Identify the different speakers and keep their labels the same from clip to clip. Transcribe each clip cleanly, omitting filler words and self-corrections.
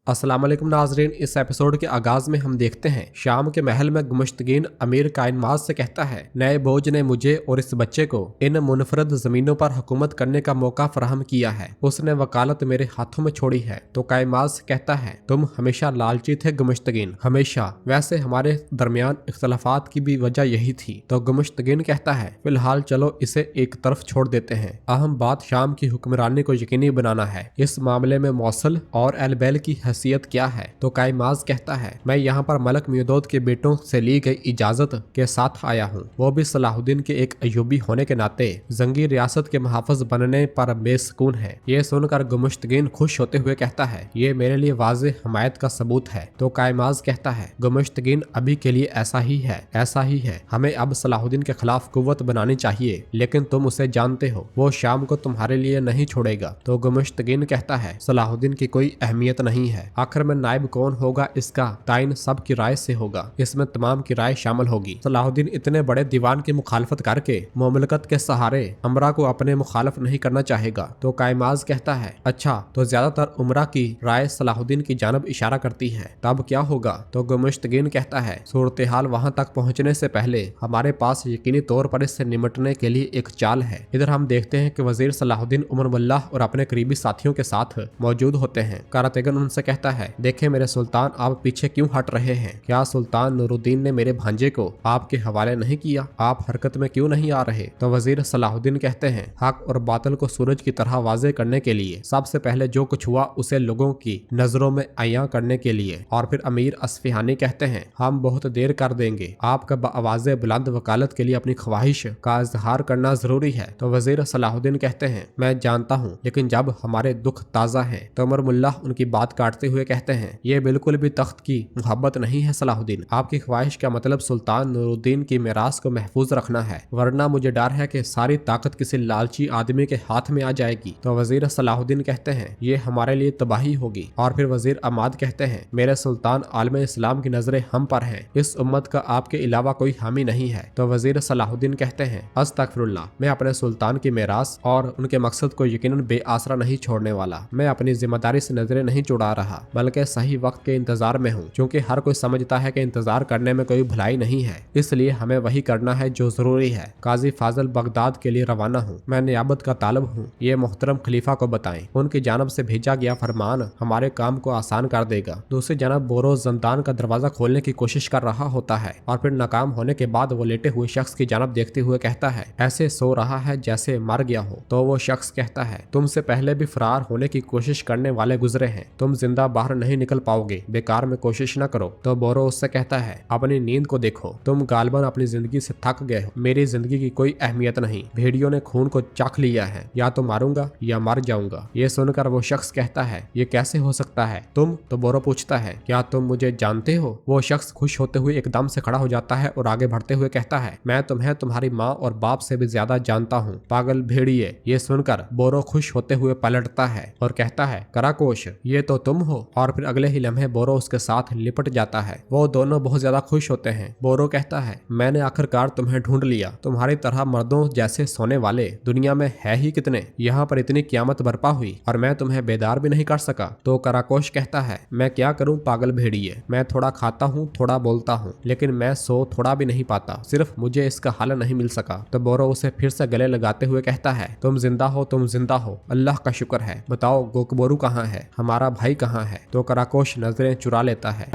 Speaker 1: अस्सलाम वालेकुम नाजरीन। इस एपिसोड के आगाज में हम देखते हैं शाम के महल में गुमश्तगीन अमीर कायनमाज से कहता है, नए बोझ ने मुझे और इस बच्चे को इन मुनफरद जमीनों पर हुकूमत करने का मौका फराहम किया है। उसने वकालत मेरे हाथों में छोड़ी है। तो कायनमाज कहता है, तुम हमेशा लालची थे गुमश्तगीन, हमेशा। वैसे हमारे दरमियान इख्तलाफात की भी वजह यही थी। तो गुमश्तगीन कहता है, फिलहाल चलो इसे एक तरफ छोड़ देते हैं। अहम बात शाम की हुक्मरानी को यकीनी बनाना है। इस मामले में मौसल और एलबेल की हैसियत क्या है? तो कायमाज कहता है, मैं यहाँ पर मलक म्यूदोद के बेटों से ली गई इजाजत के साथ आया हूँ, वो भी सलाहुद्दीन के एक अयूबी होने के नाते जंगी रियासत के मुहाफिज बनने पर बेसकून है। ये सुनकर गुमश्तगीन खुश होते हुए कहता है, ये मेरे लिए वाज़ेह हमायत का सबूत है। तो कायमाज कहता है, गुमश्तगीन अभी के लिए ऐसा ही है, ऐसा ही है। हमें अब सलाहुद्दीन के खिलाफ कुव्वत बनानी चाहिए, लेकिन तुम उसे जानते हो, वो शाम को तुम्हारे लिए नहीं छोड़ेगा। तो गुमश्तगीन कहता है, सलाहुद्दीन की कोई अहमियत नहीं है। आखिर में नायब कौन होगा इसका तायन सब की राय से होगा, इसमें तमाम की राय शामिल होगी। सलाहुद्दीन इतने बड़े दीवान की मुखालफत करके मुमलकत के सहारे उमरा को अपने मुखालफ नहीं करना चाहेगा। तो कायमाज कहता है, अच्छा तो ज्यादातर उमरा की राय सलाहुद्दीन की जानब इशारा करती है, तब क्या होगा? तो गुमश्तगीन कहता है, सूरत हाल वहां तक पहुंचने से पहले हमारे पास यकीनी तौर पर इससे निमटने के लिए एक चाल है। इधर हम देखते हैं कि वजीर सलाहुद्दीन उमर मुल्लाह और अपने करीबी साथियों के साथ मौजूद होते हैं। कारतेगन उनसे कहता है, देखें मेरे सुल्तान, आप पीछे क्यों हट रहे हैं? क्या सुल्तान नूरुद्दीन ने मेरे भांजे को आपके हवाले नहीं किया? आप हरकत में क्यों नहीं आ रहे? तो वजीर सलाहुद्दीन कहते हैं, हक और बातिल को सूरज की तरह वाजे करने के लिए सबसे पहले जो कुछ हुआ उसे लोगों की नजरों में अयां करने के लिए। और फिर अमीर अस्फहानी कहते हैं, हम बहुत देर कर देंगे, आपका आवाज़े बुलंद वकालत के लिए अपनी ख्वाहिश का इजहार करना जरूरी है। तो वजीर सलाहुद्दीन कहते हैं, मैं जानता हूँ, लेकिन जब हमारे दुख ताज़ा है। तो उमर मुल्लाह उनकी बात काटते हुए कहते हैं, ये बिल्कुल भी तख्त की मोहब्बत नहीं है सलाहुद्दीन, आपकी ख्वाहिश का मतलब सुल्तान नूरुद्दीन की मिरास को महफूज रखना है, वरना मुझे डर है कि सारी ताकत किसी लालची आदमी के हाथ में आ जाएगी। तो वजीर सलाहुद्दीन कहते हैं, ये हमारे लिए तबाही होगी। और फिर वजीर अमाद कहते हैं, मेरे सुल्तान आलम इस्लाम की नजरें हम पर हैं, इस उम्मत का आपके अलावा कोई हामी नहीं है। तो वजीर सलाहुद्दीन कहते हैं, अस्तगफिरुल्लाह, मैं अपने सुल्तान की मिरास और उनके मकसद को यकीनन बेआसरा नहीं छोड़ने वाला। मैं अपनी जिम्मेदारी से नजरें नहीं चुरा रहा, बल्कि सही वक्त के इंतजार में हूँ, क्योंकि हर कोई समझता है कि इंतजार करने में कोई भलाई नहीं है, इसलिए हमें वही करना है जो जरूरी है। काजी फाजिल बगदाद के लिए रवाना हूँ, मैं नियाबत का तालब हूँ, ये मोहतरम खलीफा को बताएं, उनकी जानब से भेजा गया फरमान हमारे काम को आसान कर देगा। दूसरी जानब बोरो जंदान का दरवाजा खोलने की कोशिश कर रहा होता है और फिर नाकाम होने के बाद वो लेटे हुए शख्स की जानब देखते हुए कहता है, ऐसे सो रहा है जैसे मर गया हो। तो वो शख्स कहता है, तुमसे पहले भी फरार होने की कोशिश करने वाले गुजरे हैं, तुम जिंदा बाहर नहीं निकल पाओगे, बेकार में कोशिश न करो। तो बोरो उससे कहता है, अपनी नींद को देखो, तुम गालबन अपनी जिंदगी से थक गए हो, मेरी जिंदगी की कोई अहमियत नहीं, भेड़ियों ने खून को चख लिया है, या तो मारूंगा या मर जाऊंगा। ये सुनकर वो शख्स कहता है, ये कैसे हो सकता है? तुम? तो बोरो पूछता है, क्या तुम मुझे जानते हो? वो शख्स खुश होते हुए एकदम से खड़ा हो जाता है और आगे बढ़ते हुए कहता है, मैं तुम्हें तुम्हारी माँ और बाप से भी ज्यादा जानता हूँ, पागल भेड़िए। ये सुनकर बोरो खुश होते हुए पलटता है और कहता है, कराकोश, ये तो तुम हो। और फिर अगले ही लम्हे बोरो उसके साथ लिपट जाता है। वो दोनों बहुत ज्यादा खुश होते हैं। बोरो कहता है, मैंने आखिरकार तुम्हें ढूंढ लिया, तुम्हारी तरह मर्दों जैसे सोने वाले दुनिया में है ही कितने, यहाँ पर इतनी क़यामत बर्पा हुई और मैं तुम्हें बेदार भी नहीं कर सका। तो कराकोश कहता है, मैं क्या करूँ पागल भेड़िए, मैं थोड़ा खाता हूँ, थोड़ा बोलता हूँ, लेकिन मैं सो थोड़ा भी नहीं पाता, सिर्फ मुझे इसका हल नहीं मिल सका। तो बोरो उसे फिर से गले लगाते हुए कहता है, तुम जिंदा हो, तुम जिंदा हो, अल्लाह का शुक्र है। बताओ गोकबोरू कहाँ है, हमारा भाई कहाँ है? तो कराकोश नजरें चुरा लेता है।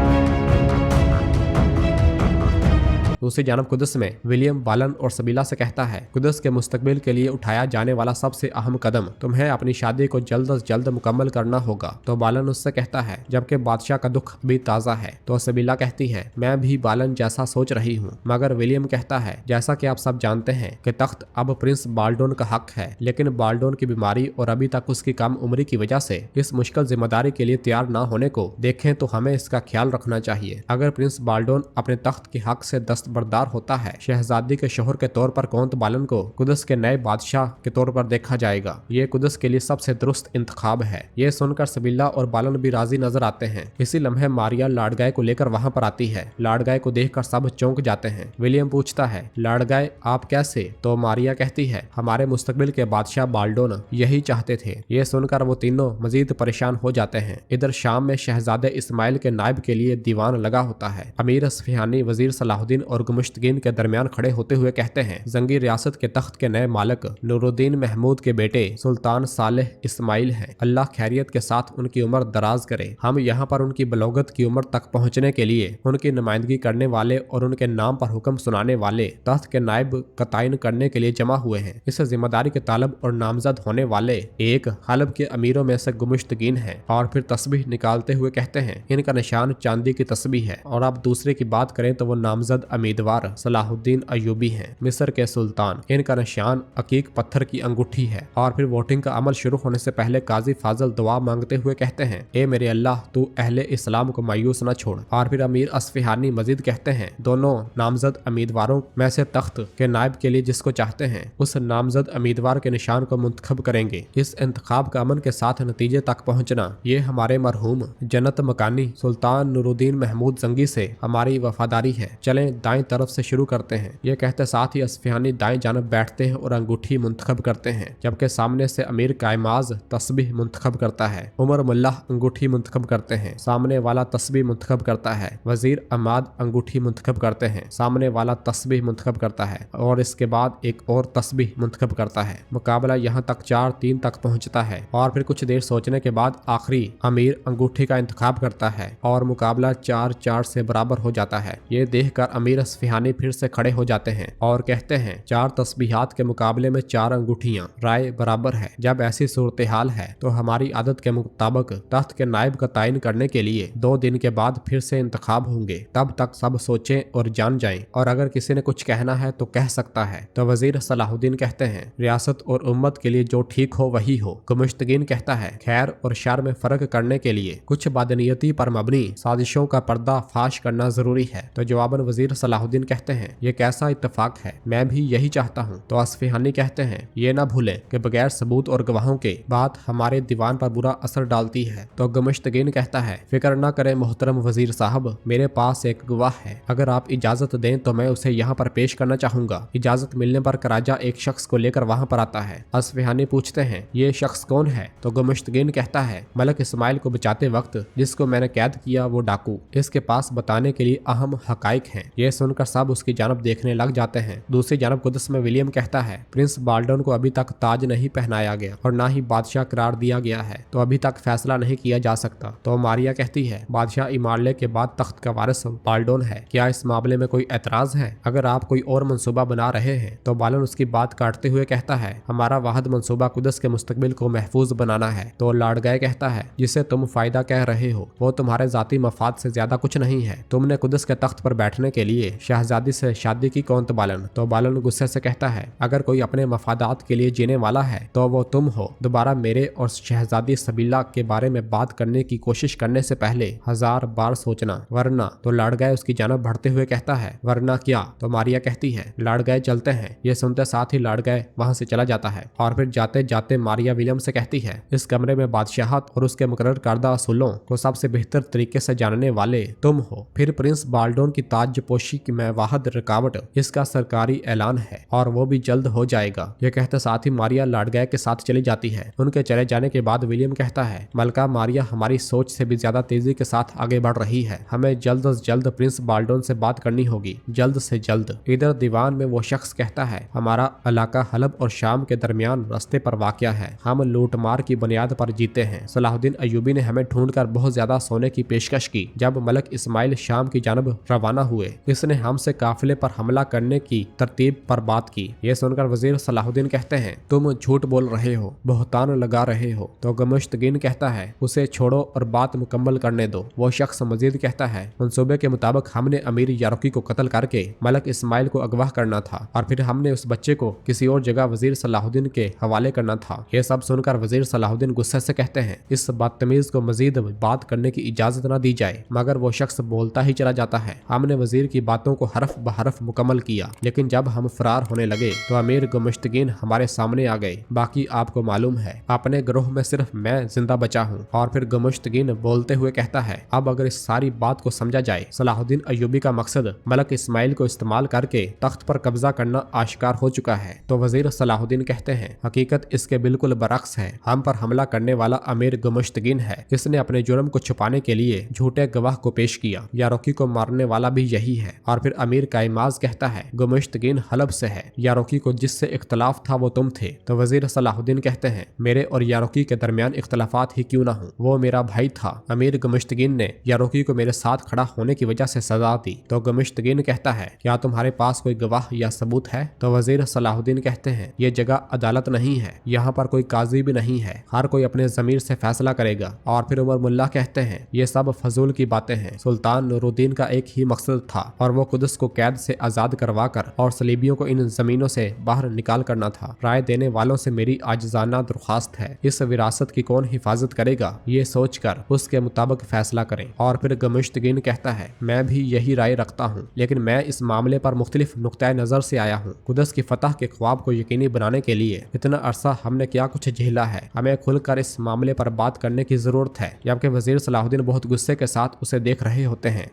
Speaker 1: दूसरी जानब कुदस में विलियम बालन और सबीला से कहता है, कुदस के मुस्तकबिल के लिए उठाया जाने वाला सबसे अहम कदम तुम्हें अपनी शादी को जल्द अज जल्द मुकम्मल करना होगा। तो बालन उससे कहता है, जबकि बादशाह का दुख भी ताज़ा है। तो सबीला कहती है, मैं भी बालन जैसा सोच रही हूँ। मगर विलियम कहता है, जैसा कि आप सब जानते हैं कि तख्त अब प्रिंस बाल्डोन का हक है, लेकिन बाल्डोन की बीमारी और अभी तक उसकी कम उम्री की वजह से इस मुश्किल जिम्मेदारी के लिए तैयार न होने को देखें तो हमें इसका ख्याल रखना चाहिए। अगर प्रिंस बाल्डोन अपने तख्त के हक से दस्तबरदार दस्तबरदार होता है। शहजादी के शोहर के तौर पर कोतवालन को कुदस के नए बादशाह के तौर पर देखा जाएगा। ये कुदस के लिए सबसे दुरुस्त इंतखाब है। ये सुनकर सबीला और बालन भी राजी नजर आते हैं। इसी लम्हे मारिया लाडगाय को लेकर वहां पर आती है। लाडगाय को देखकर सब चौंक जाते हैं। विलियम पूछता है, लाडगाय आप कैसे? तो मारिया कहती है, हमारे मुस्तकबिल के बादशाह बाल्डोन यही चाहते थे। ये सुनकर वो तीनों मजीद परेशान हो जाते हैं। इधर शाम में शहजादे इस्माइल के नायब के लिए दीवान लगा होता है। अमीर अस्फहानी वजीर सलाहुद्दीन और गुमुश्तगीन के दरमियान खड़े होते हुए कहते हैं, जंगी रियासत के तख्त के नए मालिक नूरुद्दीन महमूद के बेटे सुल्तान सालेह इस्माइल हैं। अल्लाह खैरियत के साथ उनकी उम्र दराज करे। हम यहाँ पर उनकी बलोगत की उम्र तक पहुँचने के लिए उनकी नुमाइंदगी करने वाले और उनके नाम पर हुक्म सुनाने वाले तख्त के नायब का तयन करने के लिए जमा हुए हैं। इस जिम्मेदारी के तालब और नामजद होने वाले एक हलब के अमीरों में से गुमुश्तगीन है। और फिर तस्बीह निकालते हुए कहते हैं, इनका निशान चांदी की तस्बीह है। और आप दूसरे की बात करें तो वो नामजद उम्मीदवार सलाहुद्दीन अयूबी हैं, मिस्र के सुल्तान। इनका निशान अकीक पत्थर की अंगूठी है। और फिर वोटिंग का अमल शुरू होने से पहले काजी फाजल दुआ मांगते हुए कहते हैं, ए मेरे अल्लाह तू अहले इस्लाम को मायूस न छोड़। और फिर अमीर अस्फहानी मजीद कहते हैं, दोनों नामजद उम्मीदवारों में से तख्त के नायब के लिए जिसको चाहते हैं उस नामजद उम्मीदवार के निशान को मुंतखब करेंगे। इस इंतखाब का अमन के साथ नतीजे तक पहुंचना ये हमारे मरहूम जन्नत मकानी सुल्तान नूरुद्दीन महमूद जंगी से हमारी वफादारी है। चलें दाएं तरफ से शुरू करते हैं। ये कहते साथ ही अस्फहानी दाएं जानब बैठते हैं और अंगूठी मुंतखब करते हैं, जबकि सामने से अमीर कायमाज तस्बीह मुंतखब करता है। उमर मुल्लाह अंगूठी मुंतखब करते हैं, सामने वाला तस्बीह मुंतखब करता है। वजीर अमाद अंगूठी मुंतखब करते हैं, सामने वाला तस्बीह मुंतखब करता है। और इसके बाद एक और तस्बीह मुंतखब करता है। मुकाबला यहाँ तक 4-3 तक पहुँचता है। और फिर कुछ देर सोचने के बाद आखिरी अमीर अंगूठी का इंतखाब करता है और मुकाबला 4-4 से बराबर हो जाता है। ये देखकर अमीर अस्फहानी फिर से खड़े हो जाते हैं और कहते हैं, 4 तस्बीहात के मुकाबले में 4 अंगूठियां, राय बराबर है। जब ऐसी सूरत हाल है तो हमारी आदत के मुताबिक तख्त के नायब का तयन करने के लिए 2 दिन के बाद फिर से इंतखाब होंगे। तब तक सब सोचें और जान जाएं, और अगर किसी ने कुछ कहना है तो कह सकता है। तो वजीर सलाहुद्दीन कहते हैं, रियासत और उम्मत के लिए जो ठीक हो वही हो। गुमुश्तगीन कहता है, खैर और शर में फर्क करने के लिए कुछ बादनियती पर मबनी साजिशों का पर्दा फाश करना जरूरी है। तो जवाबन वजीर सलाहुद्दीन कहते हैं, ये कैसा इत्तेफाक है, मैं भी यही चाहता हूँ। तो अस्फहानी कहते हैं, ये ना भूलें कि बगैर सबूत और गवाहों के बात हमारे दीवान पर बुरा असर डालती है। तो गुमुश्तगीन कहता है, फिक्र न करें मोहतरम वजीर साहब, मेरे पास एक गवाह है। अगर आप इजाजत दें तो मैं उसे यहाँ पर पेश करना चाहूंगा। इजाजत मिलने पर कराजा एक शख्स को लेकर वहाँ पर आता है। अस्फहानी पूछते हैं, ये शख्स कौन है? तो गुमुश्तगीन कहता है, मलक इस्माइल को बचाते वक्त जिसको मैंने कैद किया वो डाकू। इसके पास बताने के लिए अहम हकाइक हैं। ये सुनकर सब उसकी जानब देखने लग जाते हैं। दूसरी जानब कुदस में विलियम कहता है, प्रिंस बाल्डन को अभी तक ताज नहीं पहनाया गया और ना ही बादशाह करार दिया गया है, तो अभी तक फैसला नहीं किया जा सकता। तो मारिया कहती है, बादशाह इमारले के बाद तख्त का वारिस बाल्डोन है, क्या इस मामले में कोई एतराज है? अगर आप कोई और मंसूबा बना रहे हैं? तो बालन उसकी बात काटते हुए कहता है, हमारा वाहद मंसूबा कुदस के मुस्तकबिल को महफूज बनाना है। तो लाडगाय कहता है, जिसे तुम फायदा कह रहे हो वो तुम्हारे जाती मफाद से ज्यादा कुछ नहीं है। तुमने कुदस के तख्त पर बैठने के लिए शहजादी से शादी की कौन? तो बालन गुस्से से कहता है, अगर कोई अपने मफादात के लिए जीने वाला है तो वो तुम हो। दोबारा मेरे और शहजादी सबीला के बारे में बात करने की कोशिश करने से पहले 1000 बार सोचना, वरना। तो लाडगाय उसकी जानब बढ़ते हुए कहता है, वरना क्या? तो मारिया कहती है, लाडगाय चलते हैं। ये सुनते साथ ही लाडगाय वहां से चला जाता है। और फिर जाते जाते मारिया विलियम से कहती है, इस कमरे में बादशाहत और उसके मुकर्रर करदा असूलों को सबसे बेहतर तरीके से जानने वाले तुम हो। फिर प्रिंस बाल्डोन की ताजपोशी की मैं वाहद रुकावट इसका सरकारी ऐलान है और वो भी जल्द हो जाएगा। ये कहते साथ ही मारिया लाडगाय के साथ चली जाती है। उनके चले जाने के बाद विलियम कहता है, मलका मारिया हमारी सोच से भी ज्यादा तेजी के साथ आगे बढ़ रही है। हमें जल्द से जल्द प्रिंस बाल्डोन से बात करनी होगी, जल्द से जल्द। इधर दीवान में वो शख्स कहता है, हमारा इलाका हलब और शाम के दरमियान रास्ते पर वाक़या है। हम लूटमार की बुनियाद पर जीते हैं। सलाहुद्दीन अयूबी ने हमें ढूंढकर बहुत ज्यादा सोने की पेशकश की। जब मलक इस्माइल शाम की जानब रवाना हुए, इसने हमसे काफिले पर हमला करने की तरतीब पर बात की। ये सुनकर वजीर सलाहुद्दीन कहते हैं, तुम झूठ बोल रहे हो, बहतान लगा रहे हो। तो गुमुश्तगीन कहता है, उसे छोड़ो और बात मुकम्मल करने दो। वो शख्स मजीद कहता है, मंसूबे के मुताबिक हमने अमीर यारुकी को कत्ल करके मलक इस्माइल को अगवा करना था और फिर हमने उस बच्चे को किसी और जगह वजीर सलाहुद्दीन के हवाले करना था। ये सब सुनकर वजीर सलाहुद्दीन गुस्से से कहते हैं, इस बदतमीज को मजीद बात करने की इजाजत न दी जाए। मगर वो शख्स बोलता ही चला जाता है, हमने वजीर की बात बातों को हरफ बहरफ मुकम्मल किया, लेकिन जब हम फरार होने लगे तो अमीर गुमश्तगीन हमारे सामने आ गए। बाकी आपको मालूम है, अपने ग्रोह में सिर्फ मैं जिंदा बचा हूँ। और फिर गुमश्तगीन बोलते हुए कहता है, अब अगर इस सारी बात को समझा जाए, सलाहुद्दीन अय्यूबी का मकसद मलक इस्माइल को इस्तेमाल करके तख्त पर कब्जा करना आश्कार हो चुका है। तो वजीर सलाहुद्दीन कहते हैं, हकीकत इसके बिल्कुल बरक्स है। हम पर हमला करने वाला अमीर गुमश्तगीन है। इसने अपने जुर्म को छुपाने के लिए झूठे गवाह को पेश किया। यारोकी को मारने वाला भी यही है। और फिर अमीर काइमाज कहता है, गुमश्तगीन हलब से है। यारोकी को जिससे इख्तलाफ था वो तुम थे। तो वजीर सलाहुद्दीन कहते हैं, मेरे और यारोकी के दरमियान इख्तलाफात ही क्यों ना हो, वो मेरा भाई था। अमीर गुमश्तगीन ने यारोकी को मेरे साथ खड़ा होने की वजह से सजा दी। तो गुमश्तगीन कहता है, क्या तुम्हारे पास कोई गवाह या सबूत है? तो वजीर सलाहुद्दीन कहते हैं, ये जगह अदालत नहीं है, यहाँ पर कोई काजी भी नहीं है, हर कोई अपने जमीर से फैसला करेगा। और फिर उमर मुल्ला कहते हैं, ये सब फजूल की बातें हैं। सुल्तान नूरुद्दीन का एक ही मकसद था और वो कुदस को कैद से आजाद करवा कर और सलीबियों को इन जमीनों से बाहर निकाल करना था। राय देने वालों से मेरी आजिजाना दरख्वास्त है, इस विरासत की कौन हिफाजत करेगा, ये सोचकर उसके मुताबिक फैसला करें। और फिर गुमश्तगीन कहता है, मैं भी यही राय रखता हूँ, लेकिन मैं इस मामले पर मुख्तलिफ नुक्ता नजर से आया हूँ। कुदस की फतह के ख्वाब को यकीनी बनाने के लिए इतना अरसा हमने क्या कुछ झेला है, हमें खुलकर इस मामले पर बात करने की जरूरत है। जबकि वजीर सलाहुद्दीन बहुत गुस्से के साथ उसे देख रहे होते हैं।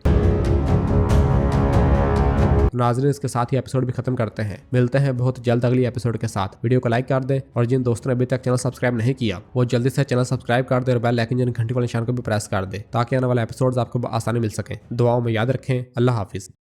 Speaker 1: नाज़रीन, इसके साथ ही एपिसोड भी खत्म करते हैं। मिलते हैं बहुत जल्द अगली एपिसोड के साथ। वीडियो को लाइक कर दें और जिन दोस्तों ने अभी तक चैनल सब्सक्राइब नहीं किया वो जल्दी से चैनल सब्सक्राइब कर दे और बेल आइकन घंटी वाले निशान को भी प्रेस कर दे, ताकि आने वाले एपिसोड्स आपको आसानी मिल सके। दुआओं में याद रखें। अल्लाह हाफिज।